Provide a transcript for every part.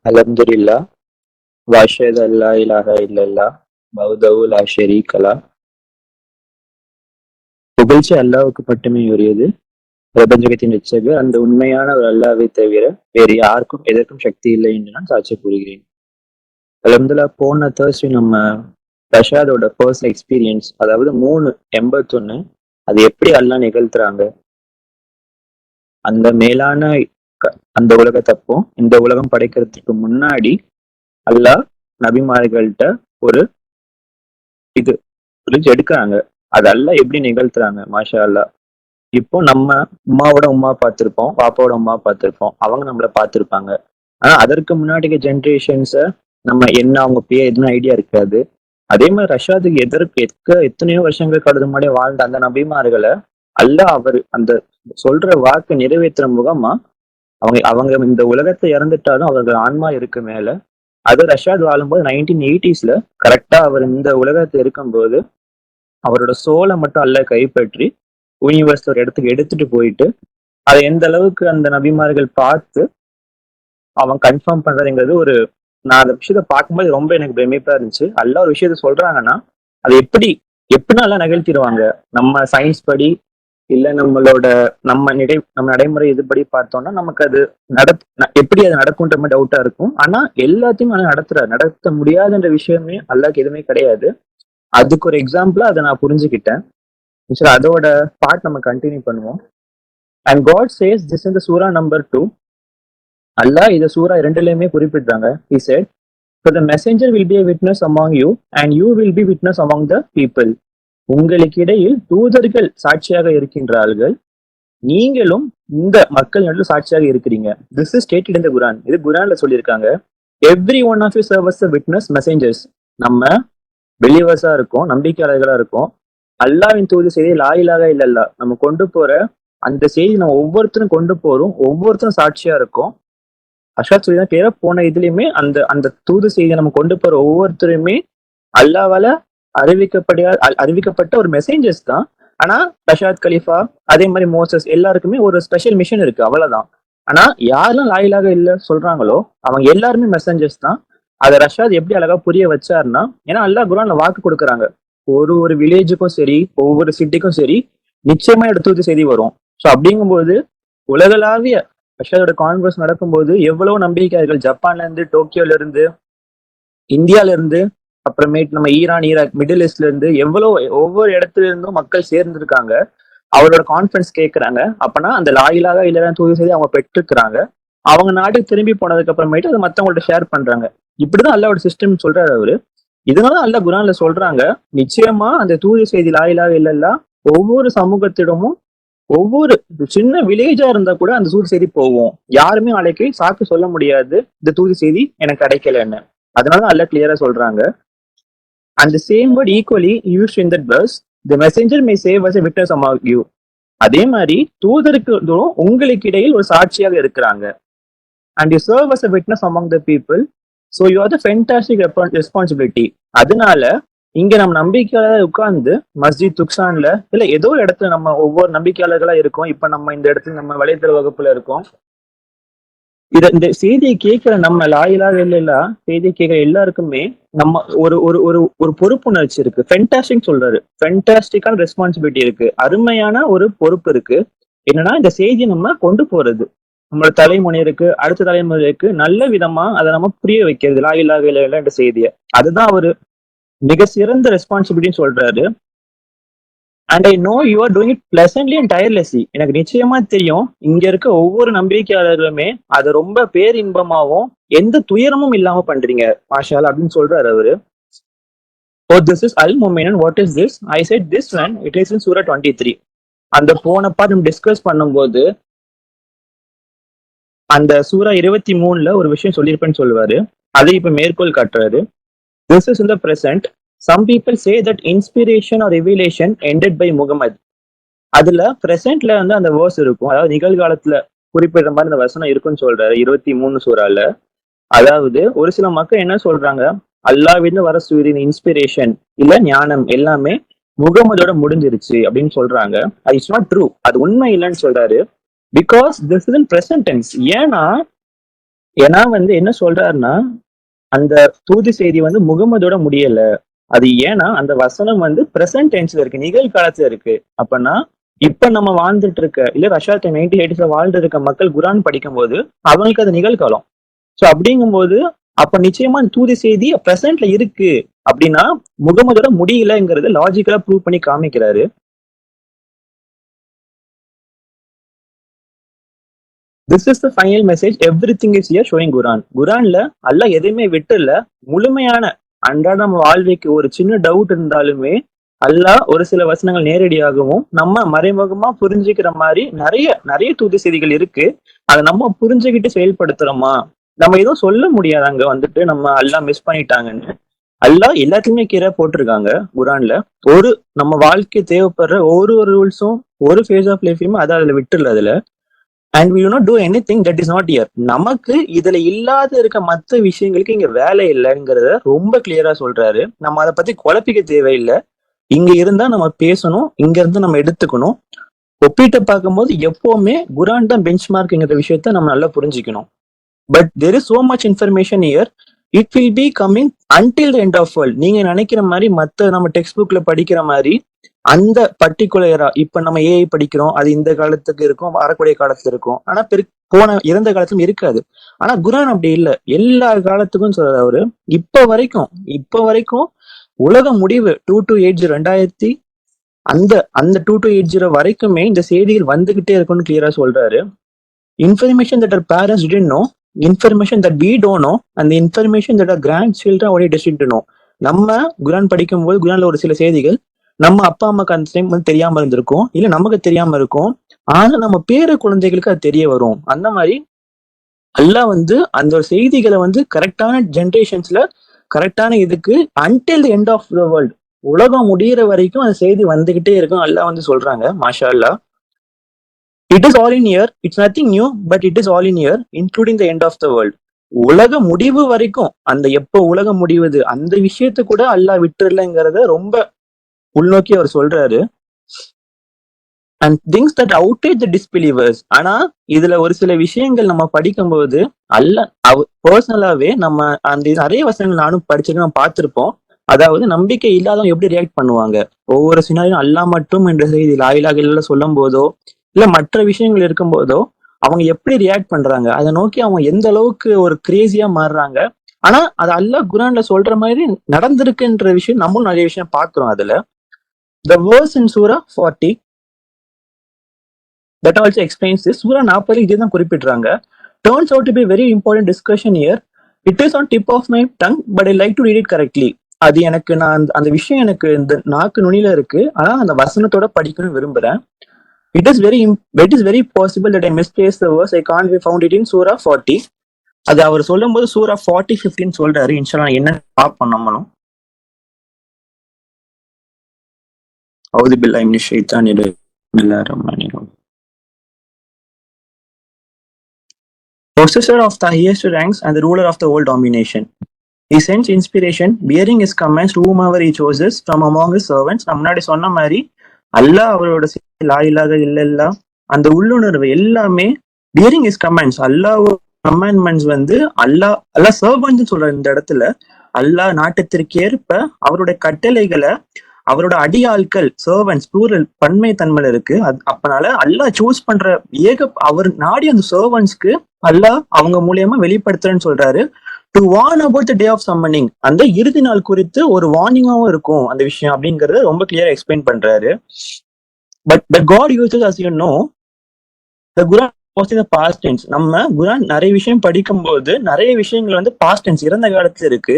அல்ஹம்துலில்லாஹ் வஅஷ்ஹது அல்லா இலாஹா இல்லல்லாஹ் வஹ்தஹு லா ஷரீக லஹ். புகழ்ச்சி அல்லாஹ்வுக்கு மட்டுமே உரியது. பிரபஞ்சகத்தின் ரட்சகர் அந்த உண்மையான ஒரு அல்லாஹ்வை தவிர வேறு யாருக்கும் எதற்கும் சக்தி இல்லை என்று நான் சாட்சி கூறுகிறேன். அல்ஹம்துலில்லாஹ் போன Thursday நம்ம ரஷாதோட பர்சனல் எக்ஸ்பீரியன்ஸ், அதாவது 3:81 அது எப்படி அல்லாஹ் நிகழ்த்துறாங்க, அந்த மேலான அந்த உலகத்தப்போ இந்த உலகம் படைக்கிறதுக்கு முன்னாடி அல்லாஹ் நபிமார்கள்ட்ட ஒரு இது எடுக்கிறாங்க. அது அல்லாஹ் எப்படி நிகழ்த்துறாங்க, மாஷா அல்லாஹ். இப்போ நம்ம உம்மாவோட உம்மா பார்த்திருப்போம், பாப்பாவோட உம்மா பார்த்திருப்போம், அவங்க நம்மள பார்த்திருப்பாங்க. ஆனா அதற்கு முன்னாடி ஜென்ரேஷன்ஸ நம்ம என்ன அவங்க பேர் எதுவும் ஐடியா இருக்காது. அதே மாதிரி ரஷாதுக்கு எத்தனையோ வருஷங்களுக்கு அடுத்த முன்னாடி வாழ்ந்த அந்த நபிமார்களை அல்லாஹ் அவர் அந்த சொல்ற வாக்கு நிறைவேற்றுற முகமா அவங்க அவங்க இந்த உலகத்தை இறந்துட்டாலும் அவர்கள் ஆன்மா இருக்கு மேல. அது ரஷாத் வாழும்போது 1980s கரெக்டா அவர் இந்த உலகத்தை இருக்கும்போது அவரோட சோலை மட்டும் அல்லாஹ் கைப்பற்றி யூனிவர்ஸ் ஒரு இடத்துக்கு எடுத்துட்டு போயிட்டு அதை எந்த அளவுக்கு அந்த நபிமார்கள் பார்த்து அவன் கன்ஃபார்ம் பண்றதுங்கிறது ஒரு, நான் அந்த விஷயத்த பார்க்கும்போது ரொம்ப எனக்கு பிரமிப்பா இருந்துச்சு. அல்லாஹ் ஒரு விஷயத்த சொல்றாங்கன்னா அது எப்படி நல்லா நிகழ்த்திடுவாங்க. நம்ம சயின்ஸ் படி இல்ல நம்ம நடைமுறை இதுபடி பார்த்தோம்னா நமக்கு அது எப்படி அது நடக்கும்ன்ற மாதிரி டவுட்டா இருக்கும். ஆனா எல்லாத்தையும் நடத்த முடியாதுன்ற விஷயமே அல்லாஹ்க்கு எதுவுமே கிடையாது. அதுக்கு ஒரு எக்ஸாம்பிளா அதை நான் புரிஞ்சுக்கிட்டேன். சரி, அதோட பார்ட் நம்ம கண்டினியூ பண்ணுவோம். And God says this in the சூரா நம்பர் 2. அல்லாஹ் இத சூரா 2லயுமே குறிப்பிட்டாங்க. He said, "For the messenger will be a witness among you and you will be witness among the people." உங்களுக்கு இடையில் தூதர்கள் சாட்சியாக இருக்கின்றார்கள், நீங்களும் இந்த மக்கள் நடுவில் சாட்சியாக இருக்கிறீங்க. This is stated in the Quran. இது குரான்ல சொல்லியிருக்காங்க. Every one of you serve as a witness messengers. நம்ம பிலீவர்ஸா இருக்கோம், நம்பிக்கையாளர்களா இருக்கோம். அல்லாஹ்வின் தூது செய்தி லா இலாஹா இல்லல்லாஹ் நம்ம கொண்டு போற அந்த செய்தி நம்ம ஒவ்வொருத்தரும் கொண்டு போறோம், ஒவ்வொருத்தரும் சாட்சியா இருக்கும். அஷாத் சொல்லி தான் பேர போன இதுலயுமே அந்த அந்த தூது செய்தியை நம்ம கொண்டு போற ஒவ்வொருத்தருமே அல்லாஹ்வால அறிவிக்கப்பட்ட ஒரு மெசேஞ்சர்ஸ் தான். ஆனா ரஷாத் கலீஃபா அதே மாதிரி மோசஸ் எல்லாருக்குமே ஒரு ஸ்பெஷல் மிஷன் இருக்கு, அவ்வளவுதான். ஆனா யாரெல்லாம் லா இலாஹா இல்ல சொல்றாங்களோ அவங்க எல்லாருமே மெசேஞ்சர்ஸ் தான். அதை ரஷாத் எப்படி அழகா புரிய வச்சாருன்னா, ஏன்னா அல்லாஹ் குர்ஆன்ல வாக்கு கொடுக்குறாங்க, ஒரு வில்லேஜுக்கும் சரி ஒவ்வொரு சிட்டிக்கும் சரி நிச்சயமா எடுத்து செய்தி வரும். ஸோ அப்படிங்கும்போது உலகளாவிய ரஷ்யாவோட கான்ஃபரன்ஸ் நடக்கும்போது எவ்வளவு நம்பிக்கையாளர்கள் ஜப்பான்ல இருந்து, டோக்கியோல இருந்து, இந்தியால இருந்து, அப்புறமேட்டு நம்ம ஈரான், ஈராக், மிடில் ஈஸ்ட்ல இருந்து ஒவ்வொரு இடத்துல இருந்தும் மக்கள் சேர்ந்திருக்காங்க. அவரோட கான்ஃபரன்ஸ் கேட்கறாங்க. அப்பனா அந்த லா இலாஹா இல்லல்லாஹ் தூது செய்தி அவங்க பெற்றுக்கிறாங்க. அவங்க நாட்டுக்கு திரும்பி போனதுக்கு அப்புறமேட்டு அதை மத்தவங்கள்ட்ட ஷேர் பண்றாங்க. இப்படிதான் அல்லாஹ்வோட சிஸ்டம் சொல்றாரு அவரு. இதனால அல்லாஹ் குர்ஆன்ல சொல்றாங்க, நிச்சயமா அந்த தூது செய்தி லா இலாஹா இல்லல்லாஹ் ஒவ்வொரு சமூகத்திடமும் ஒவ்வொரு சின்ன வில்லேஜா இருந்தா கூட அந்த தூது செய்தி போவோம். யாருமே நாளைக்கு சாக்கு சொல்ல முடியாது இந்த தூது செய்தி எனக்கு கிடைக்கலன்னு. அதனால அல்லாஹ் கிளியரா சொல்றாங்க. And the same word equally used in that verse, the messenger may serve as a witness among you. அதே மாதிரி தூதருக்கு உங்களுக்கு இடையில் ஒரு சாட்சியாக இருக்கிறாங்க. And you serve as a witness among the people. So you are the fantastic responsibility. அதனால இங்க நம்ம நம்பிக்கையாளர் உட்கார்ந்து மஸ்ஜித் துக்சான்ல இல்ல ஏதோ ஒரு இடத்துல நம்ம ஒவ்வொரு நம்பிக்கையாளர்களா இருக்கோம். இப்ப நம்ம இந்த இடத்துல நம்ம வலைத்தள வகுப்புல இருக்கோம். இந்த செய்தியை கேட்கிற நம்ம லா இலாஹா இல்லல்லாஹ் செய்தியை கேட்கிற எல்லாருக்குமே நம்ம ஒரு ஒரு ஒரு ஒரு பொறுப்புணர்ச்சி இருக்கு. ஃபென்டாஸ்டிக் சொல்றாரு, ஃபென்டாஸ்டிக்கான ரெஸ்பான்சிபிலிட்டி இருக்கு, அருமையான ஒரு பொறுப்பு இருக்கு. என்னன்னா இந்த செய்தியை நம்ம கொண்டு போறது நம்மளோட தலைமுறைக்கு, அடுத்த தலைமுறைக்கு நல்ல விதமா அதை நம்ம புரிய வைக்கிறது, லா இலாஹா இல்லல்லாஹ் என்ற செய்தியை. அதுதான் அவரு மிக சிறந்த ரெஸ்பான்சிபிலிட்டின்னு சொல்றாரு. And I know you are doing it pleasantly and tirelessly. எனக்கு நிச்சயமா தெரியும் இங்க இருக்க ஒவ்வொரு நம்பிக்கையாளர்களுமே அதை ரொம்ப பேரின்பமாவும் எந்த துயரமும் இல்லாம பண்றீங்க மாஷா அல்லாஹ் அப்படின்னு சொல்றாரு அவரு. Oh this is Al Muminun, what is this? I said this one, it is in surah 23. அந்த போன பார்ட் நம்ம டிஸ்கஸ் பண்ணும்போது அந்த சூரா 23ல ஒரு விஷயம் சொல்லியிருப்பேன்னு சொல்லுவாரு. அதை இப்ப மேற்கோள் காட்டுறாரு. This is in the present. Some people say that inspiration or revelation ended by Muhammad. அதுல பிரசன்ட்ல வந்து அந்த வேர்ஸ் இருக்கும், அதாவது நிகழ்காலத்துல குறிப்பிடுற மாதிரி அந்த வசனம் இருக்குன்னு சொல்றாரு 23 சூறால. அதாவது ஒரு சில மக்கள் என்ன சொல்றாங்க, அல்லாஹ்விலிருந்து வர சூரியன் இன்ஸ்பிரேஷன் இல்ல ஞானம் எல்லாமே முகமதோட முடிஞ்சிருச்சு அப்படின்னு சொல்றாங்க. அது இட்ஸ் நாட் ட்ரூ, அது உண்மை இல்லைன்னு சொல்றாரு. Because this is in present tense. ஏன்னா ஏன்னா வந்து என்ன சொல்றாருன்னா, அந்த தூது செய்தி வந்து முகமதோட முடியல. அது ஏன்னா அந்த வசனம் வந்து பிரசன்ட் டென்ஸ்ல இருக்கு, நிகழ்காலத்துல இருக்கு. அப்பன்னா இப்ப நம்ம வாழ்ந்துட்டு இருக்க இல்ல ரஷ்யா 1980s வாழ்ந்துட்டு இருக்க மக்கள் குரான் படிக்கும்போது அவங்களுக்கு அது நிகழ்காலம். சோ அப்படிங்கும்போது அப்ப நிச்சயமா அந்த தூது செய்தி பிரசன்ட்ல இருக்கு அப்படின்னா முகமதோட முடியலங்கிறது லாஜிக்கலா ப்ரூவ் பண்ணி காமிக்கிறாரு. This is the final message everything is here showing Quran. குரான்ல அல்லாஹ் எதையுமே விட்டுல, முழுமையான அன்றாட நம்ம வாழ்வைக்கு ஒரு சின்ன டவுட் இருந்தாலுமே அல்லாஹ் ஒரு சில வசனங்கள் நேரடியாகவும் நம்ம மறைமுகமா புரிஞ்சுக்கிற மாதிரி நிறைய நிறைய தூது செய்திகள் இருக்கு. அதை நம்ம புரிஞ்சுக்கிட்டு செயல்படுத்துறோமா? நம்ம எதுவும் சொல்ல முடியாது அங்க வந்துட்டு நம்ம அல்லாஹ் மிஸ் பண்ணிட்டாங்கன்னு. அல்லாஹ் எல்லாத்தையுமே கீழே போட்டிருக்காங்க குரான்ல. ஒரு நம்ம வாழ்க்கை தேவைப்படுற ஒரு ரூல்ஸும் ஒரு ஃபேஸ் ஆஃப் லைஃபையுமே அதை அதுல விட்டுல அதுல. And we do not do anything that is not here. நமக்கு இதுல இல்லாத இருக்க மத்த விஷயங்களுக்கு இங்க வேலை இல்லைங்கிறத ரொம்ப கிளியரா சொல்றாரு. நம்ம அதை பத்தி குழப்பிக்க தேவையில்லை. இங்க இருந்தா நம்ம பேசணும், இங்க இருந்து நம்ம எடுத்துக்கணும். ஒப்பிட்டு பார்க்கும்போது எப்பவுமே குரான் தான் பெஞ்ச் மார்க்ங்கிற விஷயத்த நம்ம நல்லா புரிஞ்சுக்கணும். But there is so much information here. It will be coming until the end of world. நீங்க நினைக்கிற மாதிரி மத்த நம்ம டெக்ஸ்ட் புக்ல படிக்கிற மாதிரி அந்த பர்டிகுலரா இப்ப நம்ம ஏஐ படிக்கிறோம், அது இந்த காலத்துக்கு இருக்கும், வரக்கூடிய காலத்துல இருக்கும். ஆனா போன இறந்த காலத்துக்கும் இருக்காது. ஆனா குரான் அப்படி இல்லை, எல்லா காலத்துக்கும் சொல்றாரு அவரு. இப்ப வரைக்கும் உலக முடிவு 2280 2000 அந்த அந்த 2280 வரைக்குமே இந்த செய்திகள் வந்துகிட்டே இருக்கும்னு கிளியரா சொல்றாரு. Information that our parents didn't know, information that we don't know, and the information that our grandchildren already destined to know. நம்ம குரான் படிக்கும்போது குரான்ல ஒரு சில செய்திகள் நம்ம அப்பா அம்மாக்கு அந்த டைம் வந்து தெரியாம இருந்திருக்கும், இல்ல நமக்கு தெரியாம இருக்கும். ஆனா நம்ம பேர குழந்தைகளுக்கு அது தெரிய வரும். அந்த மாதிரி அல்லாஹ் வந்து அந்த ஒரு செய்திகளை வந்து கரெக்டான ஜென்ரேஷன்ஸ்ல கரெக்டான இதுக்கு until the end of the world, உலகம் முடியிற வரைக்கும் அந்த செய்தி வந்துகிட்டே இருக்கும் அல்லாஹ் வந்து சொல்றாங்க. Masha Allah. It is all in here, it's nothing new, but it is all in here including the end of the world. உலக முடிவு வரைக்கும், அந்த எப்போ உலகம் முடிவுது அந்த விஷயத்த கூட அல்லாஹ் விட்டுறலங்கிறத ரொம்ப உள்நோக்கி அவர் சொல்றாரு. அண்ட் திங்ஸ் தட் அவுட்டேஜ் த டிஸ்பிலீவர்ஸ். ஆனா இதுல ஒரு சில விஷயங்கள் நம்ம படிக்கும்போது பர்சனலாவே நம்ம அந்த நிறைய வசனங்கள் நானும் படிச்சிருக்கேன், நம்ம பார்த்திருப்போம். அதாவது நம்பிக்கை இல்லாதவங்க எப்படி ரியாக்ட் பண்ணுவாங்க ஒவ்வொரு சினாரியும் அல்லாஹ் மட்டும் என்ற செய்தி லாயிலாக இல்ல சொல்லும் போதோ இல்ல மற்ற விஷயங்கள் இருக்கும் போதோ அவங்க எப்படி ரியாக்ட் பண்றாங்க, அதை நோக்கி அவங்க எந்த அளவுக்கு ஒரு கிரேசியா மாறுறாங்க. ஆனா அது அல்லாஹ் குரான்ல சொல்ற மாதிரி நடந்திருக்குன்ற விஷயம் நம்மளும் நிறைய விஷயம் பாக்குறோம் அதுல. The verse in surah 40 that also explains this. Surah 40 இதே தான் குறிப்பிடுறாங்க. Turns out to be very important discussion here. It is on tip of my tongue, but I like to read it correctly. அது எனக்கு நான் அந்த விஷயம் எனக்கு இந்த நாக்கு நுனியில இருக்கு, ஆனா அந்த வசனத்தோட படிக்கணும்னு விரும்புறேன். It is very possible that I misplaced the verse. I can't be found it in Surah 40. அது அவர் சொல்லும் போது சூரா 40:15 சொல்றாரு. இன்ஷா அல்லாஹ் என்ன பார்ப்போம் நம்மளும். அவுது பில்லாஹி மினஷ் ஷைத்தானிர் ரஜீம். பிஸ்மில்லாஹிர் ரஹ்மானிர் Rahim. Possessor of the highest ranks and the ruler of the whole domination. He sends inspiration, bearing his commands to whomever he chooses from among his servants. நான் முன்னாடி சொன்ன மாதிரி அல்லாஹ் அவரோட லா இலாஹ இல்லல்லாஹ் அந்த உள்ளுணர்வு எல்லாமே bearing his commands. அல்லாஹ் கமாண்ட்மெண்ட்ஸ் வந்து அல்லாஹ் சர்வன்ட்னு சொல்ற இந்த இடத்துல அல்லாஹ் நாட்டத்திற்கேற்ப அவருடைய கட்டளைகளை அவரோட அடியாட்கள் சர்வன்ட்ஸ் ப்ளூரல் பன்மை தன்மையில இருக்கு. அப்பனால அல்லாஹ் சூஸ் பண்ற அவர் நாடி அந்த சர்வன்ட்ஸ்க்கு அல்லாஹ் அவங்க மூலியமா வெளிப்படுத்துறேன்னு சொல்றாரு. To warn about the day of summoning, அந்த இறுதி நாள் குறித்து ஒரு வார்னிங்காவும் இருக்கும் அந்த விஷயம் அப்படிங்கறத ரொம்ப கிளியரா எக்ஸ்பிளைன் பண்றாரு. But the God uses as you know the Quran was in the past tense. நம்ம குரான் நிறைய விஷயம் படிக்கும்போது நிறைய விஷயங்கள் வந்து பாஸ்ட் டென்ஸ் இறந்த காலத்துல இருக்கு.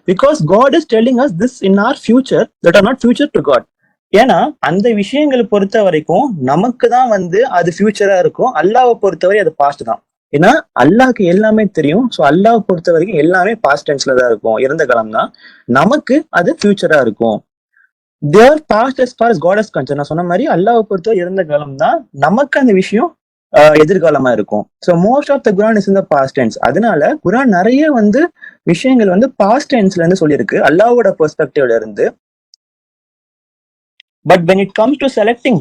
Because God is telling us this in our future that are not future to God. ஏன்னா அந்த விஷயங்களை பொறுத்த வரைக்கும் நமக்கு தான் வந்து அது ஃபியூச்சரா இருக்கும், அல்லாஹ்வை பொறுத்தவரை அது பாஸ்ட் தான். ஏன்னா அல்லாஹ்க்கு எல்லாமே தெரியும். ஸோ அல்லாஹ் பொறுத்த வரைக்கும் எல்லாமே பாஸ்ட் டென்ஸ்ல தான் இருக்கும், இறந்த காலம் தான். நமக்கு அது ஃபியூச்சரா இருக்கும். தேர் past as far as God is concerned. நான் சொன்ன மாதிரி அல்லாஹ்வை பொறுத்தவரை இறந்த காலம் தான், நமக்கு அந்த விஷயம் எதிர்காலமா இருக்கும். So most of the Quran is in the past tense. அதனால குரான் நிறைய வந்து விஷயங்கள் வந்து பாஸ்ட் டென்ஸ்ல இருந்து சொல்லியிருக்கு அல்லாஹ்வோட பெர்ஸ்பெக்டிவ்ல இருந்து. But when it comes to selecting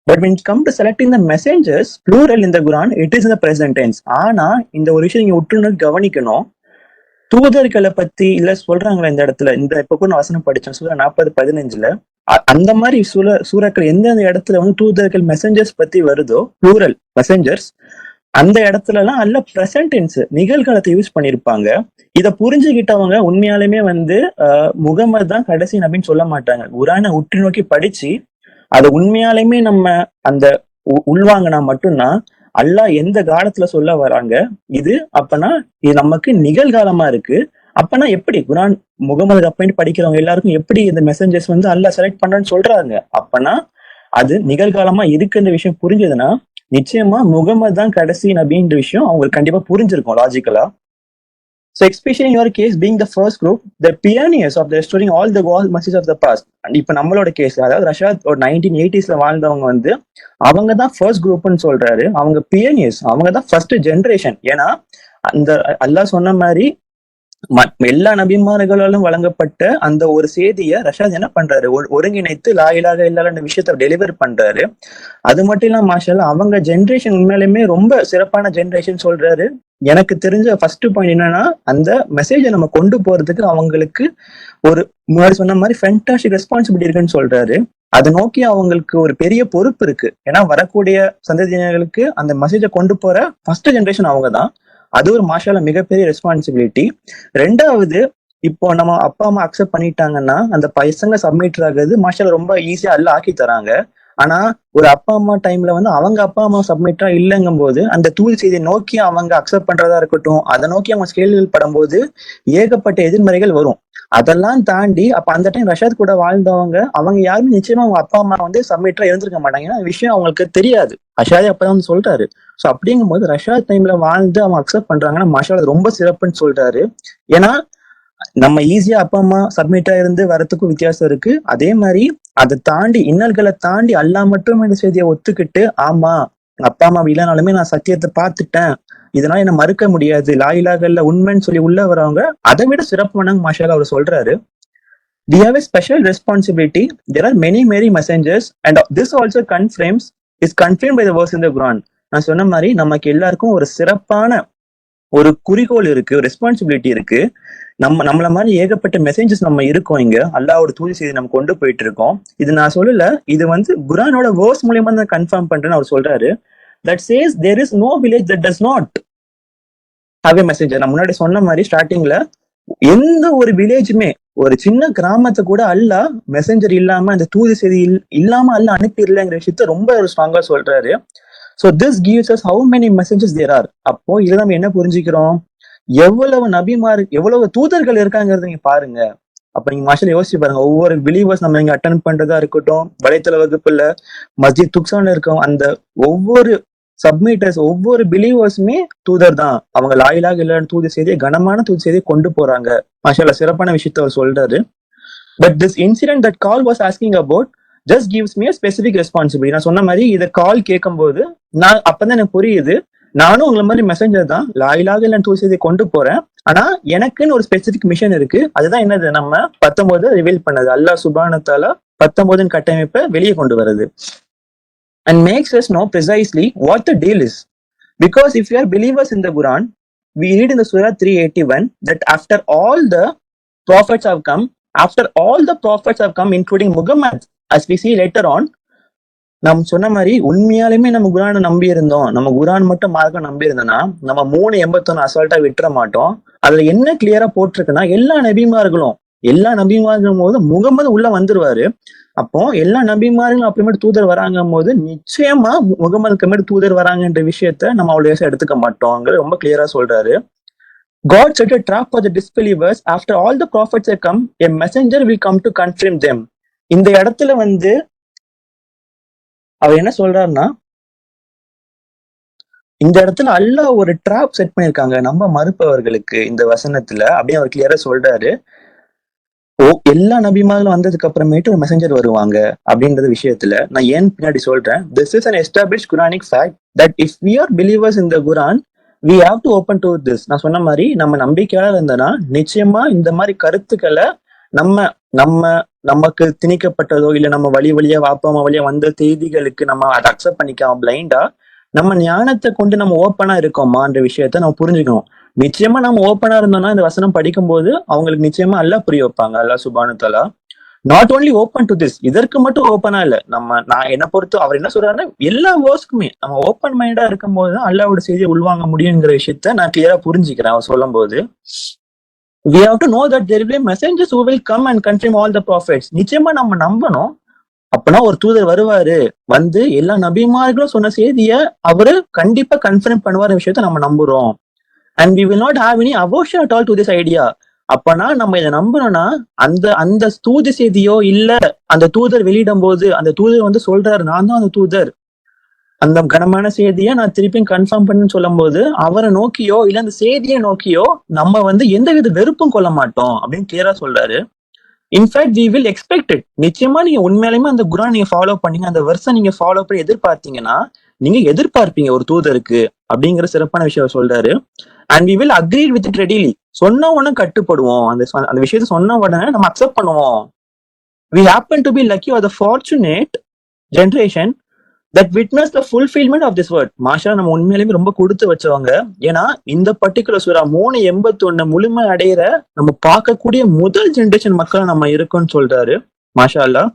but when it come to selecting the messengers plural in the Quran it is in the present tense. ஆனா இந்த ஒரு விஷயம் நீங்க உற்று கவனிக்கணும். தூதர்களை பத்தி இல்ல சொல்றாங்களா இந்த இடத்துல, இந்த இப்ப கூட நான் வசனம் படிச்சேன் சூரா 40:15 அந்த மாதிரி சூறாக்கள் எந்தெந்த இடத்துல வந்து தூதர்கள் மெசஞ்சர்ஸ் பத்தி வருதோ ப்ளூரல் மெசஞ்சர்ஸ், அந்த இடத்துல எல்லாம் அல்ல பிரசன்ட் டென்ஸ் நிகழ்காலத்தை யூஸ் பண்ணிருப்பாங்க. இத புரிஞ்சுக்கிட்டவங்க உண்மையாலுமே வந்து முகமது தான் கடைசி நபின்னு சொல்ல மாட்டாங்க. குரானை உற்று நோக்கி படிச்சு அதை உண்மையாலுமே நம்ம அந்த உள்வாங்கினா மட்டும்தான் அல்லாஹ் எந்த காலத்துல சொல்ல வராங்க இது அப்பனா இது நமக்கு நிகழ்காலமா இருக்கு. அப்பனா எப்படி குரான் முகமது அப்பாயிண்ட் படிக்கிறவங்க எல்லாருக்கும் எப்படி இந்த மெசஞ்சர்ஸ் வந்து அல்லாஹ் செலக்ட் பண்றான்னு சொல்றாங்க. அப்பனா அது நிகழ்காலமா இருக்குன்ற விஷயம் புரிஞ்சதுன்னா நிச்சயமா முகமது தான் கடைசி நபின்ற விஷயம் அவங்களுக்கு கண்டிப்பா புரிஞ்சிருக்கும் லாஜிக்கலா. So especially in your case being the first group, the pioneers of the restoring all the gold messages of the past. And இப்ப நம்மளோட கேஸ் அதாவது ரஷாத் ஒரு 1980s வாழ்ந்தவங்க வந்து அவங்க தான் ஃபர்ஸ்ட் குரூப்னு சொல்றாரு. அவங்க பியனியர்ஸ், அவங்க தான் ஃபர்ஸ்ட் ஜெனரேஷன். ஏன்னா அந்த அல்லாஹ் சொன்ன மாதிரி எல்லா நபிமார்களாலும் வழங்கப்பட்ட அந்த ஒரு செய்தியை ரஷாத் என்ன பண்றாரு, ஒருங்கிணைத்து லா இலாஹ இல்லல்லாஹ் விஷயத்த டெலிவர் பண்றாரு. அது மட்டும் இல்லாம மாஷாஅல்லாஹ் அவங்க ஜெனரேஷன் உண்மையிலுமே ரொம்ப சிறப்பான ஜெனரேஷன் சொல்றாரு. எனக்கு தெரிஞ்ச ஃபர்ஸ்ட் பாயிண்ட் என்னன்னா அந்த மெசேஜை நம்ம கொண்டு போறதுக்கு அவங்களுக்கு ஒரு முன்னாடி சொன்ன மாதிரி ஃபேண்டாஸ்டிக் ரெஸ்பான்சிபிலிட்டி இருக்குன்னு சொல்றாரு. அதை நோக்கி அவங்களுக்கு ஒரு பெரிய பொறுப்பு இருக்கு. ஏன்னா வரக்கூடிய சந்ததியினர்களுக்கு அந்த மெசேஜை கொண்டு போற ஃபர்ஸ்ட் ஜெனரேஷன் அவங்க தான். அது ஒரு மாஷாஅல்லாஹ் மிகப்பெரிய ரெஸ்பான்சிபிலிட்டி. ரெண்டாவது, இப்போ நம்ம அப்பா அம்மா அக்செப்ட் பண்ணிட்டாங்கன்னா அந்த பசங்க சப்மிட் ஆகுது மாஷாஅல்லாஹ் ரொம்ப ஈஸியா எல்லாம் ஆக்கி தராங்க. ஆனா ஒரு அப்பா அம்மா டைம்ல வந்து அவங்க அப்பா அம்மா சப்மிட்டா இல்லைங்கும் போது அந்த தூள் செய்தியை நோக்கி அவங்க அக்செப்ட் பண்றதா இருக்கட்டும், அதை நோக்கி அவங்க கேள்விகள் படும்போது ஏகப்பட்ட எதிர்மறைகள் வரும். அதெல்லாம் தாண்டி அப்ப அந்த டைம் ரஷாத் கூட வாழ்ந்தவங்க அவங்க யாருமே நிச்சயமா அவங்க அப்பா அம்மா வந்து சப்மிட்டா இருந்திருக்க மாட்டாங்க. ஏன்னா விஷயம் அவங்களுக்கு தெரியாது. ரஷாதே அப்பதான் வந்து சொல்றாரு. ஸோ அப்படிங்கும் போது ரஷாத் டைம்ல வாழ்ந்து அவங்க அக்செப்ட் பண்றாங்கன்னா மாஷாஅல்லாஹ் ரொம்ப சிறப்புன்னு சொல்றாரு. ஏன்னா நம்ம ஈஸியா அப்பா அம்மா சப்மிட்டா இருந்து வரத்துக்கும் வித்தியாசம் இருக்கு. அதே மாதிரி அதை தாண்டி இன்னல்களை தாண்டி அல்லாஹ் மட்டும் இந்த செய்தியை ஒத்துக்கிட்டு ஆமா அப்பா அம்மா இல்லைனாலுமே நான் சத்தியத்தை பார்த்துட்டேன், இதனால என்ன மறுக்க முடியாது, லா இலாஹ இல்லல்லாஹ் உண்மைன்னு சொல்லி உள்ள வரவங்க அதை விட சிறப்பான மாஷாஅல்லாஹ் அவர் சொல்றாரு. We have a special responsibility. There are many messengers and this also is confirmed by the verse in the Quran. நான் சொன்ன மாதிரி நமக்கு எல்லாருக்கும் ஒரு சிறப்பான ஒரு குறிக்கோள் இருக்கு, ஒரு ரெஸ்பான்சிபிலிட்டி இருக்கு. நம்மள மாதிரி ஏகப்பட்ட மெசேஜஸ் நம்ம இருக்கோம். இங்க அல்லாஹ்வோட தூது செய்தி நம்ம கொண்டு போயிட்டு இருக்கோம். இது நான் சொல்லல, இது வந்து குர்ஆனோட வேர்ஸ் மூலமா தான் கன்ஃபார்ம் பண்றேன்னு அவர் சொல்றாரு. That says there is no village that does not have a messenger. நான் முன்னாடி சொன்ன மாதிரி ஸ்டார்டிங்ல எந்த ஒரு வில்லேஜுமே ஒரு சின்ன கிராமத்தை கூட அல்லாஹ் மெசஞ்சர் இல்லாம அந்த தூது செய்தி இல்லாம அல்லாஹ் அனுப்பிடலங்கிற விஷயத்த ரொம்ப ஸ்ட்ராங்கா சொல்றாரு. So this gives us how many messages there are. அப்போ இதுல நம்ம என்ன புரிஞ்சுக்கிறோம், எவ்வளவு நபிமார் எவ்வளவு தூதர்கள் இருக்காங்கிறத நீங்க பாருங்க. அப்ப நீங்க மாஷாஅல்லாஹ் யோசிச்சு பாருங்க. ஒவ்வொரு பிலீவர்ஸ் நம்ம இங்க அட்டென்ட் பண்றதா இருக்கட்டும், வலைத்தள வகுப்புல மஸ்ஜித் துக்ஸான்ல இருக்கோம், அந்த ஒவ்வொரு சப்மிட்டர்ஸ் ஒவ்வொரு பிலீவர்ஸுமே தூதர் தான். அவங்க லா இலாஹ இல்லல்லாஹ் தூது செய்தியை கனமான தூது செய்தியை கொண்டு போறாங்க. மாஷாஅல்லாஹ் சிறப்பான விஷயத்த அவர் சொல்றாரு. But this incident that call was asking about just gives me a specific responsibility. நான் சொன்ன மாதிரி இதை கால் கேட்கும் போது நான் அப்பதான் எனக்கு புரியுது, நானும் உங்களை மாதிரி மெசஞ்சர் தான், லா இலாஹ இல்லல்லாஹ் தூது செய்தியை கொண்டு போறேன். ஆனா எனக்குன்னு ஒரு ஸ்பெசிபிக் மிஷன் இருக்கு. அதுதான் என்னது, நம்ம 19 ரிவீல் பண்ணது, அல்லாஹ் சுப்ஹானஹு வ தஆலா 19 கட்டமைப்பை வெளியே கொண்டு வருது. And makes us know precisely what the deal is. Because if we are believers in the Quran, we read in the Surah 381 that after all the prophets have come, including Muhammad, as we see later on, நம்ம சொன்ன மாதிரி உண்மையாலுமே நம்ம குரானை நம்பி இருந்தோம், நம்ம குரான் மட்டும் மார்க்க நம்பி இருந்தோம்னா நம்ம 381 அசால்ட்டா விட்டுற மாட்டோம். அதுல என்ன கிளியரா போட்டிருக்குன்னா எல்லா நபிமார்களும் போது முகமது உள்ள வந்துருவாரு. அப்போ எல்லா நபிமார்களும் அப்புறமேட்டு தூதர் வராங்கும் போது நிச்சயமா முகமதுக்கு மேட்டு தூதர் வராங்கன்ற விஷயத்த நம்ம அவ்வளவு எடுத்துக்க மாட்டோம்ங்கிற ரொம்ப கிளியரா சொல்றாரு. God set a trap for the disbelievers. After all the prophets have come, a messenger will come to confirm them. இந்த இடத்துல வந்து அவர் என்ன சொல்றாருன்னா, இந்த இடத்துல அல்லாஹ் ஒரு ட்ராப் செட் பண்ணிருக்காங்க நம்ம மறுப்பவர்களுக்கு இந்த வசனத்துல அப்படின்னு அவர் கிளியரா சொல்றாரு. எல்லா நபிமார்களும் வந்ததுக்கு அப்புறமேட்டு ஒரு மெசஞ்சர் வருவாங்க அப்படின்றது விஷயத்துல நான் ஏன் பின்னாடி சொல்றேன். This is an established Quranic fact that if we are believers in the Quran, we have to open to this. நான் சொன்ன மாதிரி நம்ம நம்பிக்கையாளர் இருந்தோம்னா நிச்சயமா இந்த மாதிரி கருத்துக்களை நம்ம நம்ம நமக்கு திணிக்கப்பட்டதோ இல்ல நம்ம வழி வழியா அப்பா அம்மா வழியா வந்த செய்திகளுக்கு நம்ம அதை அக்செப்ட் பண்ணிக்காம பிளைண்டா நம்ம ஞானத்தை கொண்டு நம்ம ஓப்பனா இருக்கோமான்ற விஷயத்த நம்ம புரிஞ்சுக்கணும். நிச்சயமா நம்ம ஓப்பனா இருந்தோம்னா இந்த வசனம் படிக்கும்போது அவங்களுக்கு நிச்சயமா அல்லாஹ் புரிய வைப்பாங்க. அல்லாஹ் சுப்ஹானஹு தஆலா not only open to this, இதற்கு மட்டும் ஓப்பனா இல்ல. நான் என்ன பொறுத்து அவர் என்ன சொல்றாருன்னா எல்லா வேர்ஸ்க்குமே நம்ம ஓப்பன் மைண்டா இருக்கும்போது தான் அல்லாஹ்வோட செய்தியை உள்வாங்க முடியுங்கிற விஷயத்த நான் கிளியரா புரிஞ்சுக்கிறேன் அவர் சொல்லும் போது. We have to know that there will be messengers who will come and confirm all the prophets. நிச்சயமா நம்ம நம்பணும். அப்பனா ஒரு தூதர் வருவாரு, வந்து எல்லா நபிமார்களும் சொன்ன செய்திய அவரு கண்டிப்பா கன்ஃபர்ம் பண்ணுவார் விஷயத்த நம்ம நம்புறோம். And we will not have any aversion at all to this idea. அப்பனா நம்ம இதை நம்பணும்னா அந்த அந்த தூது செய்தியோ இல்ல அந்த தூதர் வெளியிடும் போது அந்த தூதர் வந்து சொல்றாரு நான் தான் அந்த தூதர், அந்த கனமான செய்தியை நான் திருப்பியும் கன்ஃபார்ம் பண்ணுன்னு சொல்லும் போது அவரை நோக்கியோ இல்ல அந்த செய்தியை நோக்கியோ நம்ம வந்து எந்தவித வெறுப்பும் கொள்ள மாட்டோம் அப்படின்னு கிளியரா சொல்றாரு. In fact we will expect it. நிச்சயமா நீங்க உண்மையாலுமே அந்த குரான் நீங்க ஃபாலோ பண்ணீங்க, அந்த வருஷம் நீங்க ஃபாலோ பண்ணி எதிர்பார்த்தீங்கன்னா நீங்க எதிர்பார்ப்பீங்க ஒரு தூதருக்கு அப்படிங்கிற சிறப்பான விஷயம் சொல்றாரு. And we will agree with it readily. சொன்ன உடனே கட்டுப்படுவோம், அந்த விஷயத்த சொன்ன உடனே நம்ம அக்செப்ட் பண்ணுவோம். We happen to be lucky are the fortunate generation that witness the fulfillment of this word. மாஷா நம்ம உண்மையிலுமே ரொம்ப கொடுத்து வச்சவங்க. ஏன்னா இந்த பர்டிகுலர் சூரா 381 முழுமை அடையிற நம்ம பார்க்கக்கூடிய முதல் ஜெனரேஷன் மக்கள் நம்ம இருக்கோம்னு சொல்றாரு. Masha Allah.